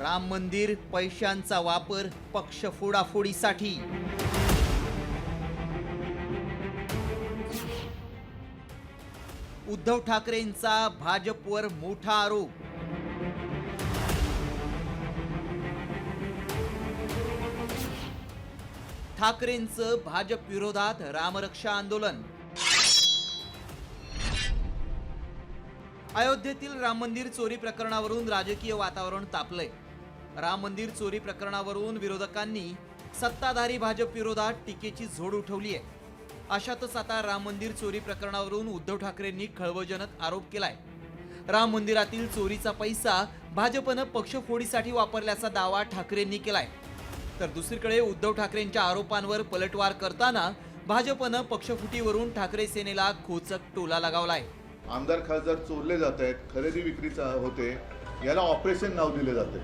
राम मंदिर पैशांचा वापर पक्ष फोडाफोडीसाठी। उद्धव ठाकरेंचा भाजपवर मोठा आरोप। ठाकरेंचं भाजप विरोधात रामरक्षा आंदोलन। अयोध्येतील राम मंदिर चोरी प्रकरणावरून राजकीय वातावरण तापलंय। राम मंदिर चोरी प्रकरणावरून विरोधकांनी सत्ताधारी भाजप विरोधात टीकेची झोड उठवली आहे। अशातच आता राम मंदिर चोरी प्रकरणावरून उद्धव ठाकरेंनी खळबळजनक आरोप केलाय। राम मंदिरातील चोरीचा पैसा भाजपनं पक्षफोडीसाठी वापरल्याचा दावा ठाकरेंनी केलाय। तर दुसरीकडे उद्धव ठाकरेंच्या आरोपांवर पलटवार करताना भाजपनं पक्षफुटीवरून ठाकरे सेनेला खोचक टोला लगावलाय। आमदार खासदार चोरले जात आहेत, खरेदी विक्रीचा होते, याला ऑपरेशन नाव दिले जाते।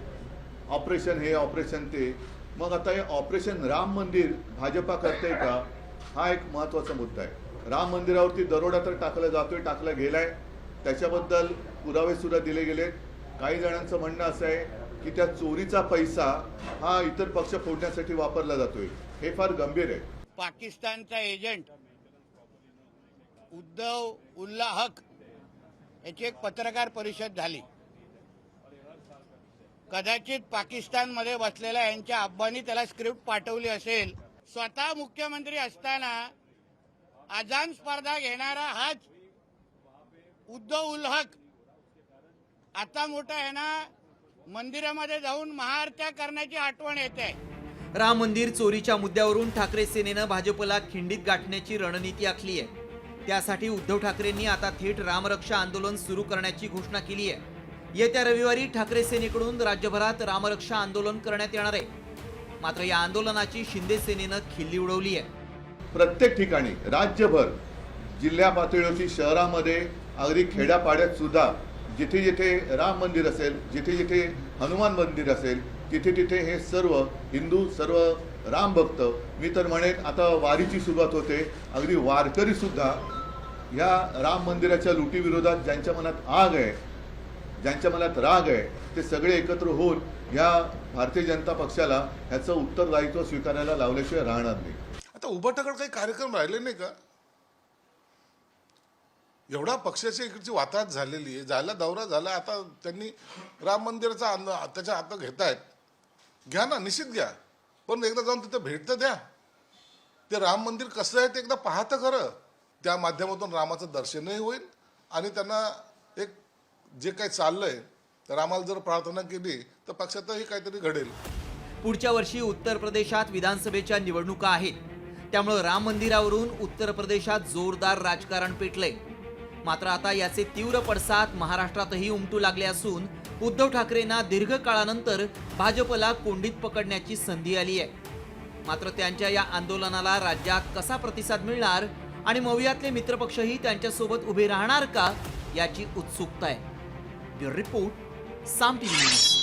ऑपरेशन हे ऑपरेशन ते। मग आता हे ऑपरेशन राम मंदिर भाजपा करते का, हा एक महत्त्वाचा मुद्दा आहे। राम मंदिरावरती दरोडा तर टाकला जातोय, टाकला गेलाय, त्याच्याबद्दल पुरावे सुद्धा दिले गेलेत। काही जणांचं म्हणणं असं आहे की त्या चोरीचा पैसा हा इतर पक्ष फोडण्यासाठी वापरला जातोय। हे फार गंभीर आहे। पाकिस्तानचा एजंट उद्धव उल्ला हक याची एक पत्रकार परिषद झाली। कदाचित पाकिस्तानमध्ये बसलेल्या यांच्या अब्बांनी त्याला स्क्रिप्ट पाठवली असेल। स्वतः मुख्यमंत्री असताना अजान स्पर्धा घेणारा हाच उद्धव उल हक आता मोठा आहे ना, मंदिरामध्ये जाऊन महाआरत्या करण्याची आठवण येते। राम मंदिर चोरीच्या मुद्द्यावरून ठाकरे सेनेनं भाजपला खिंडीत गाठण्याची रणनीती आखली आहे। त्यासाठी उद्धव ठाकरेंनी आता थेट रामरक्षा आंदोलन सुरू करण्याची घोषणा केली आहे। येत्या रविवारी ठाकरे सेनेकडून राज्यभरात रामरक्षा आंदोलन करण्यात येणार आहे। मात्र या आंदोलनाची शिंदे सेनेनं खिल्ली उडवली आहे। प्रत्येक ठिकाणी राज्यभर, जिल्हा पातळीवरती, शहरामध्ये, अगदी खेड्यापाड्यात सुद्धा जिथे जिथे राम मंदिर असेल, जिथे जिथे हनुमान मंदिर असेल, तिथे तिथे हे सर्व हिंदू, सर्व राम भक्त, मी तर म्हणेन आता वारीची सुरुवात होते। अगदी वारकरी सुद्धा या राम मंदिराच्या लुटीविरोधात ज्यांच्या मनात आग आहे, ज्यांच्या मनात राग आहे, ते सगळे एकत्र होऊन या भारतीय जनता पक्षाला ह्याचं उत्तरदायित्व स्वीकारायला लावल्याशिवाय राहणार नाही। आता उभाटाकडे काही कार्यक्रम राहिले नाही का? एवढा पक्षाची इकडची वाताहत झालेली आहे, झाला दौरा झाला, आता त्यांनी राम मंदिराचा त्याच्या हातात घेतायत, घ्या ना, निश्चित घ्या, पण एकदा जाऊन तिथं भेट तर द्या। ते राम मंदिर कसं आहे ते एकदा पाहतं खरं। त्या माध्यमातून रामाचं दर्शनही होईल आणि त्यांना एक जे काही चाललंय रामाला जर प्रार्थना केली तर पक्षातही काहीतरी घडेल। पुढच्या वर्षी उत्तर प्रदेशात विधानसभेच्या निवडणुका आहेत। त्यामुळे राम मंदिरावरून उत्तर प्रदेशात जोरदार राजकारण पेटलंय। मात्र आता याचे तीव्र पडसाद महाराष्ट्रातही उमटू लागले असून उद्धव ठाकरेंना दीर्घ काळानंतर भाजपला कोंडीत पकडण्याची संधी आली आहे। मात्र त्यांच्या या आंदोलनाला राज्यात कसा प्रतिसाद मिळणार आणि मवियातले मित्रपक्षही त्यांच्यासोबत उभे राहणार का, याची उत्सुकता आहे। ब्युरो रिपोर्ट, साम टीव्ही न्यूज।